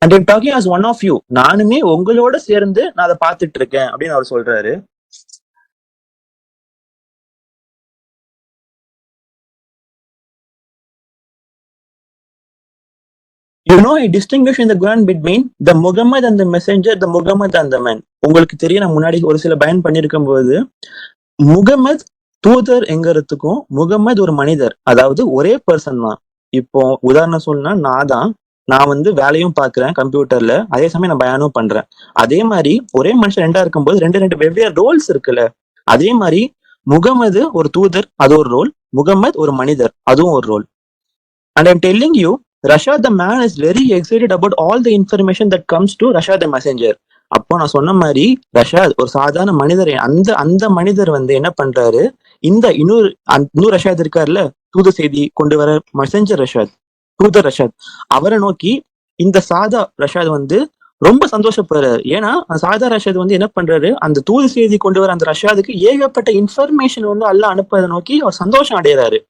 And I'm talking as one of you. நானுமே உங்களோட சேர்ந்து நான் அதை பார்த்துட்டு இருக்கேன் அப்படின்னு அவர் சொல்றாரு. You know, I distinguish in the Quran between the Muhammad and the messenger, the Muhammad and the man. உங்களுக்கு தெரியும், நான் முன்னாடி ஒரு சில பயன் பண்ணிருக்கும் போது முகமது தூதர் எங்கிறதுக்கும் முகமது ஒரு மனிதர், அதாவது ஒரே பர்சன் தான். இப்போ உதாரணம் சொல்லணும்னா நான் வந்து வேலையும் பாக்குறேன் கம்ப்யூட்டர்ல, அதே சமயம் நான் பயானும் பண்றேன். அதே மாதிரி ஒரே மனுஷன் ரெண்டா இருக்கும்போது ரெண்டு வெவ்வேறு ரோல்ஸ் இருக்குல்ல. அதே மாதிரி முகமது ஒரு தூதர், அது ஒரு ரோல். முகமது ஒரு மனிதர், அதுவும் ஒரு role. And I'm telling you, Rashad the man is very excited about all the information that comes to Rashad the messenger. அப்போ நான் சொன்ன மாதிரி ரஷாத் ஒரு சாதாரண மனிதர். அந்த அந்த மனிதர் வந்து என்ன பண்றாரு, இந்த இன்னொரு ரஷாத் இருக்காருல்ல, தூத செய்தி கொண்டு வர மெசஞ்சர் ரஷாத், தூதர் ரஷாத், அவரை நோக்கி இந்த சாதா ரஷாத் வந்து ரொம்ப சந்தோஷப்படுறாரு. ஏன்னா சாதா ரஷாத் வந்து என்ன பண்றாரு, அந்த தூது செய்தி கொண்டு வர அந்த ரஷாதுக்கு ஏகப்பட்ட இன்ஃபர்மேஷன் வந்து அல்லாஹ் அனுப்புறதை நோக்கி அவர் சந்தோஷம் அடைகிறாரு.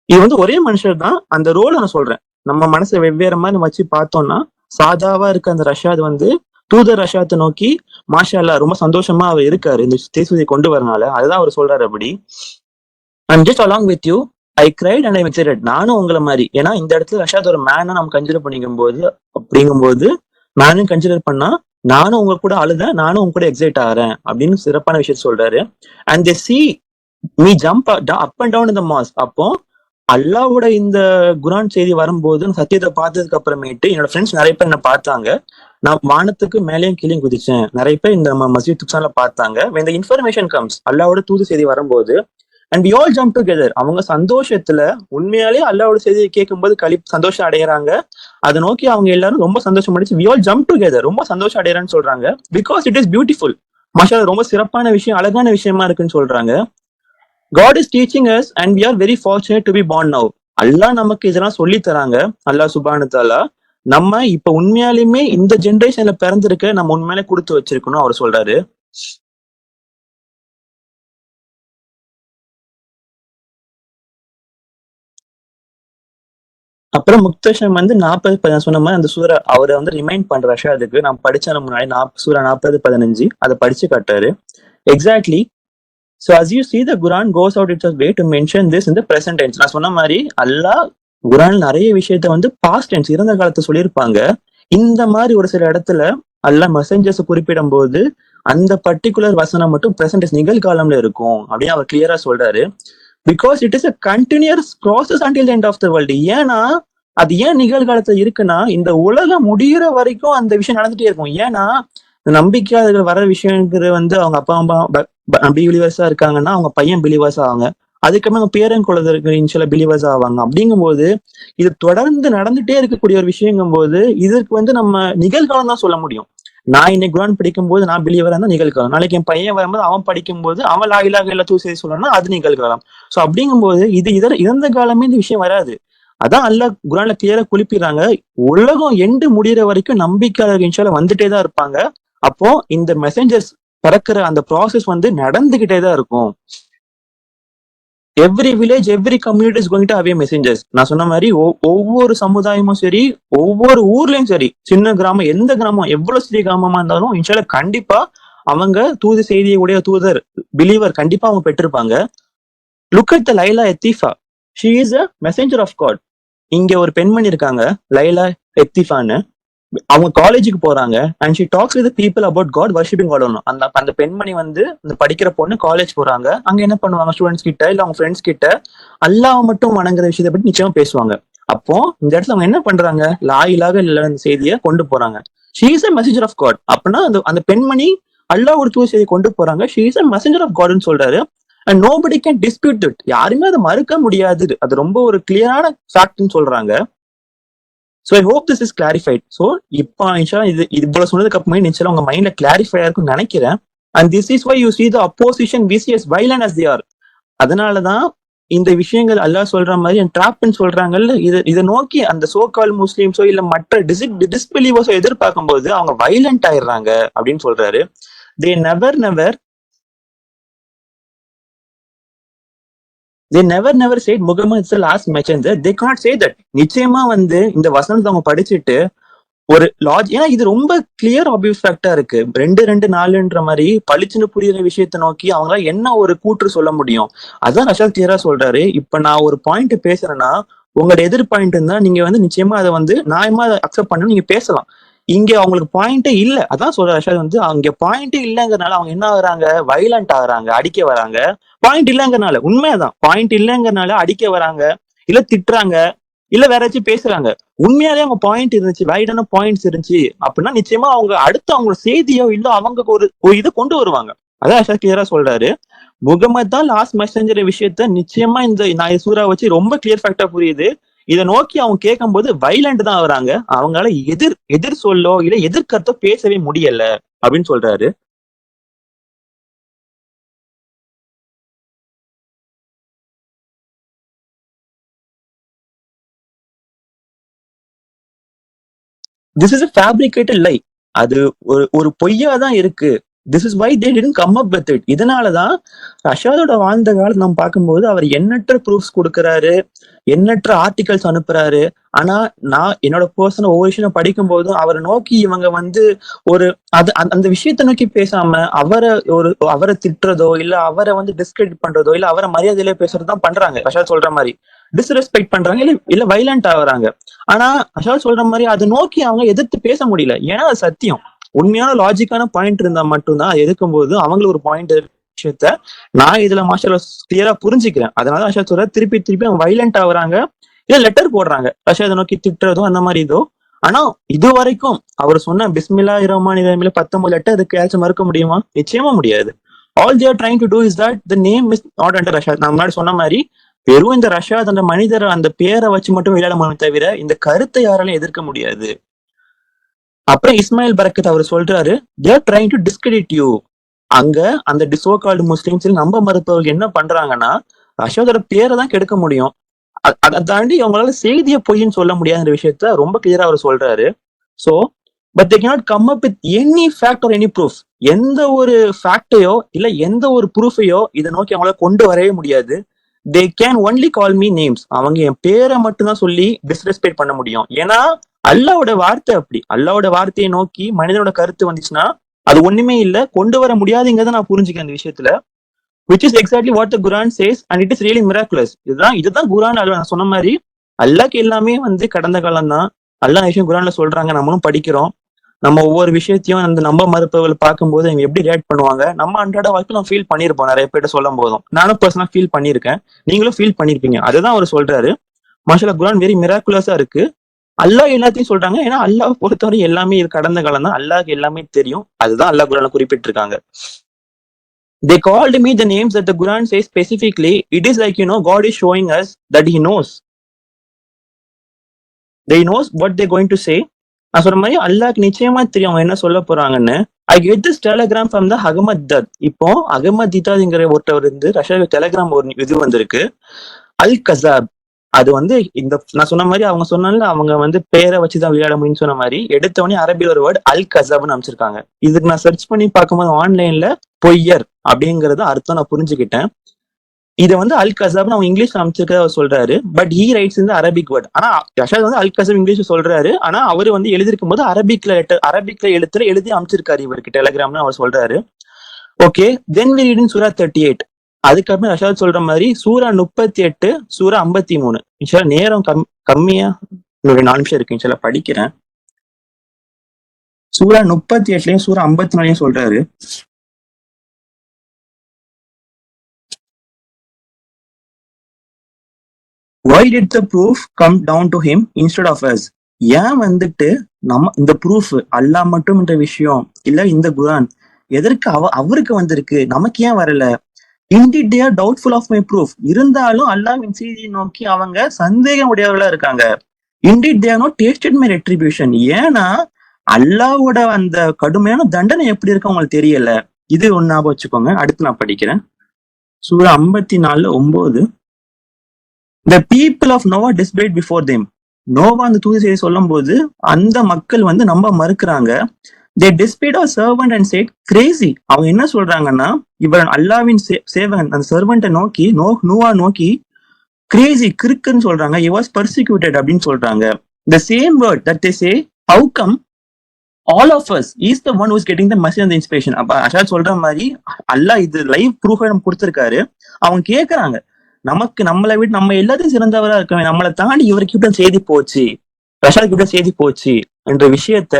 இது வந்து ஒரே மனுஷர் தான். அந்த ரோலை நான் சொல்றேன், நம்ம மனசை வெவ்வேறு மாதிரி வச்சு பார்த்தோம்னா சாதாவா இருக்க அந்த ரஷாத் வந்து தூதர் ரஷாத்தை நோக்கி மாஷா அல்லாஹ் ரொம்ப சந்தோஷமா அவர் இருக்காரு இந்த தேசுதியை கொண்டு வரனால. அதுதான் அவர் சொல்றாரு. அப்படி I'm just along with you, I cried and I'm excited. நானும் உங்களை மாதிரி. ஏன்னா இந்த இடத்துல ரஷாத் ஒரு மேனா நம்ம கன்சிடர் அப்படிங்கும்போது மேனும் கன்சிடர் பண்ணா நானும் உங்க கூட அழுதேன், நானும் உங்க கூட எக்ஸைட் ஆகிறேன் அப்படின்னு சிறப்பான விஷயத்த சொல்றாரு. And they see me jump up and down in the mosque. அப்போ அல்லாவோட இந்த குரான் செய்தி வரும்போது சத்தியத்தை பார்த்ததுக்கு அப்புறமேட்டு என்னோட ஃப்ரெண்ட்ஸ் நிறைய பேர் என்ன பார்த்தாங்க. நான் வானத்துக்கு மேலேயும் கீழே குதிச்சேன். நிறைய பேர் இந்த மஸ்ஜித் துக்சான்ல பார்த்தாங்க. when the information comes, அல்லாவோட தூது செய்தி வரும்போது and we all jump together. அவங்க சந்தோஷத்துல உண்மையாலே அல்லாவோட செய்தியை கேட்கும்போது சந்தோஷம் அடைகிறாங்க. அதை நோக்கி அவங்க எல்லாரும் ரொம்ப சந்தோஷம் அடைச்சு we all jump together, ரொம்ப சந்தோஷம் அடைகிறான்னு சொல்றாங்க. because it is beautiful. மாஷா ரொம்ப சிறப்பான விஷயம், அழகான விஷயமா இருக்குன்னு சொல்றாங்க. God is teaching us and we are very fortunate to be born now. அல்லாஹ் நமக்கு இதெல்லாம் சொல்லி தராங்க. அல்லாஹ் சுப்ஹானஹு தஆலா நம்ம இப்ப உண்மையாலுமே இந்த ஜெனரேஷன்ல பிறந்திருக்க நம்ம உண்மையிலே கொடுத்து வச்சிருக்கணும் அவர் சொல்றாரு. அப்புறம் முக்தஷம் வந்து 40 சொன்ன மாதிரி அந்த சூரா அவரை வந்து ரிமைண்ட் பண்ற ரஷாதுக்கு நான் படிச்ச முன்னாடி சூரா 40:15 அதை படிச்சு காட்டாரு. Exactly. So as you see, the Quran goes out its way to mention this in the present tense. நான் சொன்ன மாதிரி அல்லாஹ் குரான் நிறைய விஷயத்த வந்து பாஸ்ட் டென்ஸ் இறந்த காலத்தை சொல்லியிருப்பாங்க. இந்த மாதிரி ஒரு சில இடத்துல அல்லாஹ் மெசஞ்சர்ஸ் குறிப்பிடும் போது அந்த பர்டிகுலர் வசனம் மட்டும் பிரசன்ட் டென்ஸ் நிகழ்காலம்ல இருக்கும் அப்படின்னு அவர் கிளியரா சொல்றாரு. Because it is a continuous process until the end of the world. ஏன்னா அது ஏன் நிகழ்காலத்துல இருக்குன்னா இந்த உலகம் முடிகிற வரைக்கும் அந்த விஷயம் நடந்துட்டே இருக்கும். ஏன்னா நம்பிக்கையாளர்கள் வர விஷயங்கிறது வந்து அவங்க அப்பா அம்மா பிலீவர்ஸா இருக்காங்கன்னா அவங்க பையன் பிலீவர்ஸ் ஆவாங்க. அதுக்கப்புறம் அவங்க பேரன் குழந்தைகள் சில பிலீவர்ஸ் ஆவாங்க. அப்படிங்கும்போது இது தொடர்ந்து நடந்துட்டே இருக்கக்கூடிய ஒரு விஷயங்கும் போது இதற்கு வந்து நம்ம நிகழ்காலம் தான் சொல்ல முடியும். நான் இன்னைக்கு குரான் படிக்கும் போது நான் பிலீவரா இருந்தா நிகழ்காலம், நாளைக்கு என் பையன் வரும்போது அவன் படிக்கும் போது அவன் லாயிலாக எல்லா தூசி சொல்லணும்னா அது நிகழ்காலம். சோ அப்படிங்கும்போது இது இறந்த காலமே இந்த விஷயம் வராது. அதான் அல்லாஹ் குர்ஆன்ல கிளியரா குறிப்பிடுறாங்க. உலகம் எண்டு முடியிற வரைக்கும் நம்பிக்கையாளர்கள் இன்ஷா அல்லாஹ் வந்துட்டே தான் இருப்பாங்க. அப்போ இந்த மெசேஞ்சர்ஸ் பறக்கிற அந்த ப்ராசஸ் வந்து நடந்துகிட்டே தான் இருக்கும். Every village, every community is going to have a messengers. நான் சொன்ன மாதிரி ஒவ்வொரு சமுதாயமும் சரி, ஒவ்வொரு ஊர்லயும் சரி, சின்ன கிராமம், எந்த கிராமம், எவ்வளவு சிறிய கிராமமா இருந்தாலும் இன்ஷா அல்லாஹ் கண்டிப்பா அவங்க தூது செய்தியை உடைய தூதர், பிலீவர் கண்டிப்பா அவங்க பெற்றிருப்பாங்க. Look at the Laila Ettifa. She is a messenger of God. இங்க ஒரு பெண்மணி இருக்காங்க, லைலா எத்திஃபான்னு. அவங்க காலேஜுக்கு போறாங்க and she talks with people about God worshipping God ஒன்னும். அந்த அந்த பெண்மணி வந்து இந்த படிக்கிற பொண்ணு காலேஜ் போறாங்க. அங்க என்ன பண்ணுவாங்க, ஸ்டூடெண்ட்ஸ் கிட்ட இல்ல அவங்க ஃப்ரெண்ட்ஸ் கிட்ட அல்லாஹ் மட்டும் வணங்குற விஷயத்தை பத்தி நிச்சயமா பேசுவாங்க. அப்போ இந்த இடத்துல அவங்க என்ன பண்றாங்க, லாயிலாக இல்ல அந்த செய்தியை கொண்டு போறாங்க. She is a messenger of God. அப்படின்னா அந்த அந்த பெண்மணி அல்லாஹ் ஒரு தூய செய்தியை கொண்டு போறாங்க. She is a messenger of காட்னு சொல்றாரு. And nobody can dispute it. யாருமே அதை மறுக்க முடியாது. அது ரொம்ப ஒரு கிளியரான ஃபேக்ட்னு சொல்றாங்க. So I hope this is clarified. So இப்போ இன்ஷால்லா இது இவ்வளவு சொன்னதுக்கு அப்புறமே நிச்சயம் உங்க மைண்ட்ல கிளாரிஃபை ஆயிருக்கும்னு நினைக்கிறேன். And this is why you see the opposition we see as violent as they are. அதனாலதான் இந்த விஷயங்கள் அல்லாஹ் சொல்ற மாதிரி ட்ராப்னு சொல்றாங்கல்ல, இதை நோக்கி அந்த சோ கால் முஸ்லிம்ஸோ இல்ல மற்ற டிஸ்பிலீவர்ஸோ எதிர்பார்க்கும் போது அவங்க வைலண்ட் ஆயிடுறாங்க அப்படின்னு சொல்றாரு. they never said Muhammad is the last messenger. They cannot say that. நிச்சயமா வந்து இந்த வசனத்தை அவங்க படிச்சுட்டு ஒரு ஏன்னா இது ரொம்ப கிளியர் ஆப்வியஸ் ஃபேக்டா இருக்கு. 2-2-4ன்ற மாதிரி பளிச்சுன்னு புரியுற விஷயத்தை நோக்கி அவங்களால என்ன ஒரு கூற்று சொல்ல முடியும்? அதான் ரஷாத் கிளியரா சொல்றாரு. இப்ப நான் ஒரு பாயிண்ட் பேசுறேன்னா உங்களோட எதிர் பாயிண்ட் இருந்தா நீங்க வந்து நிச்சயமா அதை வந்து நியாயமா அதை அக்செப்ட் பண்ணணும், நீங்க பேசலாம். இங்க அவங்களுக்கு பாயிண்டே இல்ல. அதான் சொல்ற ரஷாத் வந்து அங்க பாயிண்டே இல்லைங்கிறனால அவங்க என்ன ஆகுறாங்க, வைலண்ட் ஆகுறாங்க, அடிக்க வராங்க. பாயிண்ட் இல்லைங்கிறனால, உண்மையாதான் பாயிண்ட் இல்லைங்கிறனால அடிக்க வராங்க, இல்ல திட்டுறாங்க, இல்ல வேற ஏதாச்சும் பேசுறாங்க. உண்மையாலே அவங்க பாயிண்ட் இருந்துச்சு, வைடான பாயிண்ட்ஸ் இருந்துச்சு அப்படின்னா நிச்சயமா அவங்க அடுத்து அவங்க செய்தியோ இல்ல அவங்க ஒரு இதை கொண்டு வருவாங்க. அதான் ரஷாத் கிளியரா சொல்றாரு. முகமது தான் லாஸ்ட் மெசேஞ்சர் விஷயத்த நிச்சயமா இந்த நான் சூறா வச்சு ரொம்ப கிளியர் ஃபேக்டா புரியுது. இதை நோக்கி அவங்க கேட்கும் போது வைலண்ட் தான் ஆகுறாங்க. அவங்களால எதிர் சொல்லோ இல்ல எதிர்கருத்தோ பேசவே முடியல அப்படின்னு சொல்றாரு. This is a fabricated lie. அது ஒரு பொய்யா தான் இருக்கு. This is why they didn't come up with it. இதனாலதான் ரஷாதோட வாழ்ந்த காலம் நம்ம பார்க்கும்போது அவர் எண்ணற்ற ப்ரூஃப்ஸ் கொடுக்கறாரு, எண்ணற்ற ஆர்டிகல்ஸ் அனுப்புறாரு. ஆனா நான் என்னோட பர்சனல் ஒவ்வொரு விஷயம் படிக்கும் போதும் அவரை நோக்கி இவங்க வந்து ஒரு அந்த விஷயத்த நோக்கி பேசாம அவரை திட்டுறதோ இல்ல அவரை வந்து டிஸ்கிரெடிட் பண்றதோ இல்ல அவரை மரியாதையில பேசுறதுதான் பண்றாங்க. ரஷாத் சொல்ற மாதிரி டிஸ்ரெஸ்பெக்ட் பண்றாங்க, இல்ல வைலண்ட் ஆகுறாங்க. ஆனா அஷாத் சொல்ற மாதிரி அதை நோக்கி அவங்க எதிர்த்து பேச முடியல. ஏன்னா அது சத்தியம். உண்மையான லாஜிக்கான பாயிண்ட் இருந்தா மட்டும்தான் எதிர்க்கும் போது அவங்களுக்கு ஒரு பாயிண்ட் விஷயத்த நான் இதுல மாஸ்டர் கிளியரா புரிஞ்சுக்கிறேன். அதனால அஷாத் சொல்ற திருப்பி திருப்பி அவங்க வைலண்ட் ஆகுறாங்க, இல்ல லெட்டர் போடுறாங்க ரஷாதை நோக்கி திட்டுறதோ அந்த மாதிரி இதோ. ஆனா இது வரைக்கும் அவர் சொன்ன பிஸ்மில்லா ரஹ்மான் ரஹீம்ல 19 லெட்டர் இருக்கு, யாச்சும் மறுக்க முடியுமா? நிச்சயமா முடியாது. All they're trying to do is that the name is not under Rashad. நான் முன்னாடி சொன்ன மாதிரி வெறும் இந்த ரஷாத் அந்த மனிதர் அந்த பேரை வச்சு மட்டும் விளையாட தவிர இந்த கருத்தை யாராலையும் எதிர்க்க முடியாது. அப்புறம் இஸ்மாயில் பரக்கத் அவர் சொல்றாரு, தேர் ட்ரைங் டு டிஸ்கிரெடிட் யூ. அங்க அந்த சோ கால்டு முஸ்லிம்ஸ் நம்ப மறுப்பவர்கள் என்ன பண்றாங்கன்னா ரஷாதோட பேரை தான் கெடுக்க முடியும். அதை தாண்டி அவங்களால செய்தியை பொய்ன்னு சொல்ல முடியாத விஷயத்த ரொம்ப கிளியரா அவர் சொல்றாரு. So but they cannot come up with any fact or any proof. எந்த ஒரு ஃபேக்டையோ இல்ல எந்த ஒரு ப்ரூஃபையோ இதை நோக்கி அவங்களால கொண்டு வரவே முடியாது. They can only call me names. அவங்க என் பேரை மட்டும்தான் சொல்லி டிஸ்ரெஸ்பெக்ட் பண்ண முடியும். ஏன்னா அல்லாவோட வார்த்தை அப்படி. அல்லாவோட வார்த்தையை நோக்கி மனிதனோட கருத்து வந்துச்சுன்னா அது ஒண்ணுமே இல்ல, கொண்டு வர முடியாதுங்கிறத நான் புரிஞ்சுக்கிறேன் அந்த விஷயத்துல. Which is exactly what the Quran says and it is really miraculous. இதுதான் குரான். நான் சொன்ன மாதிரி அல்லாஹ்க்கு எல்லாமே வந்து கடந்த காலம் தான். அல்லாஹ் விஷயம் குரான்ல சொல்றாங்க, நம்மளும் படிக்கிறோம். நம்ம ஒவ்வொரு விஷயத்தையும் அந்த நம்ப மறுப்பவர்கள் பார்க்கும்போது அவங்க எப்படி ரியாக்ட் பண்ணுவாங்க நம்ம அன்றாட வாழ்க்கை நம்ம ஃபீல் பண்ணிருப்போம். நிறைய பேர்ட்ட சொல்லும் போதும் நானும் பர்சனலா ஃபீல் பண்ணிருக்கேன், நீங்களும் ஃபீல் பண்ணிருப்பீங்க. அதுதான் அவர் சொல்றாரு. மாஷாஅல்லாஹ் குரான் வெரி மிராக்குலஸா இருக்கு. அல்லாஹ் எல்லாத்தையும் சொல்றாங்க. ஏன்னா அல்லாஹ் பொறுத்தவரை எல்லாமே கடந்த காலம் தான், அல்லாஹ்க்கு எல்லாமே தெரியும். அதுதான் அல்லாஹ் குரான்ல குறிப்பிட்டிருக்காங்க. They called me the names that the Quran says specifically. It is like, God is showing us that he knows. They knows what they're going to say. நான் சொல்ற மாதிரி அல்லாஹ்க்கு நிச்சயமா தெரியும் அவங்க என்ன சொல்ல போறாங்கன்னு. I get this telegram from the Ahmad Dad. இப்போ அகமது திதாத்ங்கிற ஒருத்தவர் இருந்து ரஷ்யாவில் டெலிகிராம் ஒரு இது வந்திருக்கு. அல் கசாப் அது வந்து இந்த நான் சொன்ன மாதிரி அவங்க சொன்னால அவங்க வந்து பேரை வச்சுதான் விளையாட முடியும்னு சொன்ன மாதிரி எடுத்தவொடனே அரபியில் ஒரு வேர்டு அல் கசாப்னு அமைச்சிருக்காங்க. இதுக்கு நான் சர்ச் பண்ணி பார்க்கும்போது ஆன்லைன்ல பொய்யர் அப்படிங்கறது அர்த்தம் நான் புரிஞ்சுக்கிட்டேன். இதை வந்து அல் கசாப்னு அவங்க இங்கிலீஷ்ல அமைச்சிருக்க அவர் சொல்றாரு. பட் ஹீ ரைட்ஸ் இந்த அரபிக் வேர்ட். ஆனா ரஷாத் வந்து அல் கசாப் இங்கிலீஷ் சொல்றாரு. ஆனா அவரு வந்து எழுதிருக்கும் போது அரபிக்ல எழுத்துல எழுதி அமைச்சிருக்காரு இவருக்கு டெலிகிராம்னு அவர் சொல்றாரு. Okay, then we read in surah 38. அதுக்கப்புறம் ரஷாத் சொல்ற மாதிரி சூரா 38, சூரா 53. இன்ஷால்லா நேரம் கம்மியா ஒரு 4 நிமிஷம் இருக்கு. இன்ஷால்லா படிக்கிறேன். சூரா 38லயும் சூரா 54லயும் சொல்றாரு, why did the proof come down to him instead of us? ஏன் வந்துட்டு நம்ம இந்த ப்ரூஃப் அல்லாஹ் மட்டும் என்ற விஷயம் இல்ல இந்த குரான் எதற்கு அவருக்கு வந்திருக்கு, நமக்கு ஏன் வரல? Indeed they are doubtful of my proof. இருந்தாலும் அல்லாஹ்வின் செய்தியை நோக்கி அவங்க சந்தேகம் உடையவர்களா இருக்காங்க. Indeed they have not tasted my retribution. ஏன்னா அல்லாஹ்வோட அந்த கடுமையான தண்டனை எப்படி இருக்கு உங்களுக்கு தெரியல. இது ஒன்னு ஞாபகம் வச்சுக்கோங்க. அடுத்து நான் படிக்கிறேன். சூரா 54:9. The people of Noah disobeyed before them. Noah அந்த தூது செய்தி சொல்லும் போது அந்த மக்கள் வந்து நம்ப மறுக்கிறாங்க. They disobeyed our servant and said crazy. அவங்க என்ன சொல்றாங்கன்னா இவர் அல்லாஹ்வின் சேவகன் அந்த சர்வெண்ட்டை நோக்கி நோவா நோக்கி கிரேசி கிறுக்குன்னு சொல்றாங்க. he was persecuted அப்படின்னு சொல்றாங்க. The same word that they say, how come all of us is the one who is getting the message and the inspiration. அப்ப அஷாத் சொல்ற மாதிரி அல்லாஹ் இது லைவ் ப்ரூஃப் நம்ம கொடுத்திருக்காரு. அவங்க கேக்குறாங்க, நமக்கு நம்மளை விட்டு நம்ம எல்லாத்தையும் சிறந்தவரா இருக்கவே நம்மளை தாண்டி இவருக்கு இப்படி செய்தி போச்சு, ரஷாத் இப்படி செய்தி போச்சு என்ற விஷயத்த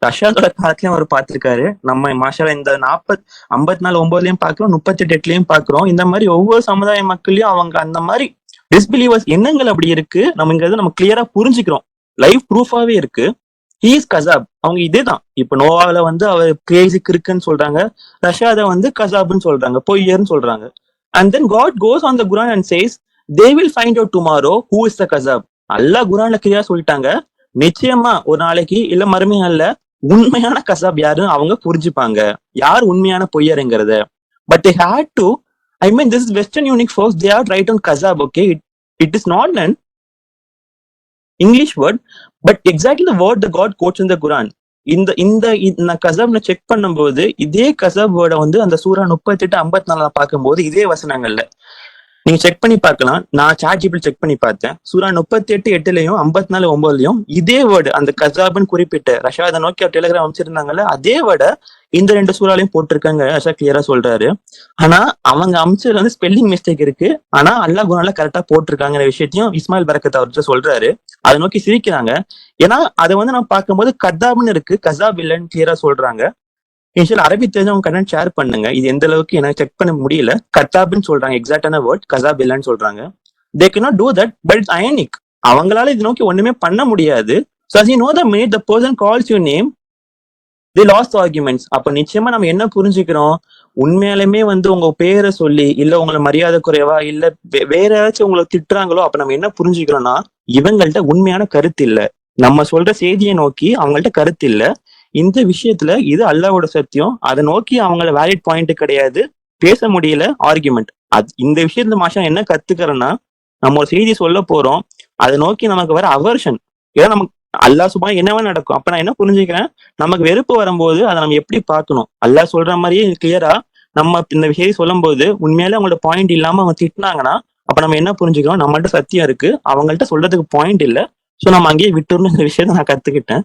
ரஷாதோட காலத்திலயும் அவர் பார்த்திருக்காரு. நம்ம மாஷாலா இந்த 54:9லயும் பாக்குறோம், 38:8லயும் பாக்குறோம். இந்த மாதிரி ஒவ்வொரு சமுதாய மக்களையும் அவங்க அந்த மாதிரி டிஸ்பிலீவர்ஸ் எண்ணங்கள் அப்படி இருக்கு. நம்ம கிளியரா புரிஞ்சுக்கிறோம். லைவ் ப்ரூஃபாவே இருக்கு. ஹீஸ் கசாப். அவங்க இதேதான். இப்ப நோவால வந்து அவர் கிரேசி கிறுக்குன்னு சொல்றாங்க, ரஷாத வந்து கசாப்னு சொல்றாங்க, பொய்யர்னு சொல்றாங்க. And then God goes on the Quran and says, they will find out tomorrow who is the kazab. அல்லாஹ் குரான்ல கிளியரா சொல்லிட்டாங்க, நிச்சயமா ஒரு நாளைக்கு இல்ல மறுமை நாள்ல உண்மையான கசாப் யாருன்னு அவங்க புரிஞ்சுப்பாங்க, யார் உண்மையான பொய்யருங்கிறத. But they had to, I mean this is Western Unique folks, they are right on kazab, okay? It is not an English word, but exactly the word that God quotes in the Quran. இந்த கசாப்ல check பண்ணும்போது இதே கசாப் வேர்டை வந்து அந்த சூரா 38-54 பார்க்கும்போது இதே வசனங்கள்ல நீங்க check பண்ணி பார்க்கலாம். நான் சாட்ஜிபிள் செக் பண்ணி பார்த்தேன். சூரா 38:8லயும் 54:9லயும் இதே வேர்டு அந்த கசாப்னு குறிப்பிட்ட ரஷாதை நோக்கி டெலிகிராம் அமைச்சிருந்தாங்கல்ல, அதே வேர்டை இந்த 2 சூறாலையும் போட்டிருக்காங்க. ரஷா கிளியரா சொல்றாரு. ஆனா அவங்க அமைச்சர் வந்து ஸ்பெல்லிங் மிஸ்டேக் இருக்கு. ஆனா அல்லாஹ் குரான்ல கரெக்டா போட்டிருக்காங்கிற விஷயத்தையும் இஸ்மாயில் பரக்கத் அவர்கிட்ட சொல்றாரு. அதை நோக்கி சிரிக்கிறாங்க. ஏன்னா அதை வந்து நான் பார்க்கும்போது கதாப்னு இருக்கு, கசாப் இல்லைன்னு கிளியரா சொல்றாங்க. இன்ஷால்லா அரபி தெரிஞ்சவங்க கண்ணன் ஷேர் பண்ணுங்க. இது எந்த அளவுக்கு எனக்கு செக் பண்ண முடியல. கத்தாப்னு சொல்றாங்க எக்ஸாக்டான வேர்ட், கசாப் இல்லைன்னு சொல்றாங்க. They cannot do that, but it's ionic. அவங்களால இது நோக்கி ஒண்ணுமே பண்ண முடியாது. So as you know the minute the person calls your name, they lost the arguments. அப்ப நிச்சயமா நம்ம என்ன புரிஞ்சுக்கிறோம், உண்மையாலுமே வந்து உங்க பேரை சொல்லி இல்ல உங்களை மரியாதை குறைவா இல்ல வேற ஏதாச்சும் உங்களை திட்டுறாங்களோ, அப்ப நம்ம என்ன புரிஞ்சுக்கிறோம்னா இவங்கள்ட்ட உண்மையான கருத்து இல்ல, நம்ம சொல்ற செய்தியை நோக்கி அவங்கள்ட்ட கருத்து இல்ல. இந்த விஷயத்துல இது அல்லாஹ்வோட சத்தியம், அதை நோக்கி அவங்கள வேலிட் பாயிண்ட் கிடையாது, பேச முடியல ஆர்குமெண்ட். இந்த விஷயத்துல மாஷா என்ன கத்துக்கிறேன்னா, நம்ம ஒரு செய்தி சொல்ல போறோம், அதை நோக்கி நமக்கு வர அவர்ஷன், ஏன்னா நமக்கு அல்லாஹ் சுபான் என்னவா நடக்கும். அப்ப நான் என்ன புரிஞ்சுக்கிறேன், நமக்கு வெறுப்பு வரும்போது அதை நம்ம எப்படி பார்க்கணும். அல்லாஹ் சொல்ற மாதிரியே கிளியரா நம்ம இந்த விஷயம் சொல்லும் போது உண்மையாலே அவங்களோட பாயிண்ட் இல்லாம அவங்க திட்டினாங்கன்னா, அப்ப நம்ம என்ன புரிஞ்சுக்கிறோம், நம்மள்ட்ட சத்தியம் இருக்கு, அவங்கள்ட்ட சொல்றதுக்கு பாயிண்ட் இல்ல. சோ நம்ம அங்கேயே விட்டுருன்னு இந்த விஷயத்த நான் கத்துக்கிட்டேன்.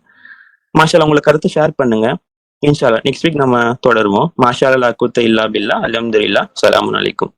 மாஷால்லா உங்களை கருத்து ஷேர் பண்ணுங்க. இன்ஷால்லா நெக்ஸ்ட் வீக் நம்ம தொடருவோம். மாஷா அல்லா குத்த இல்லா பில்லா அல்ஹம்துலில்லாஹ். ஸலாமு அலைக்கும்.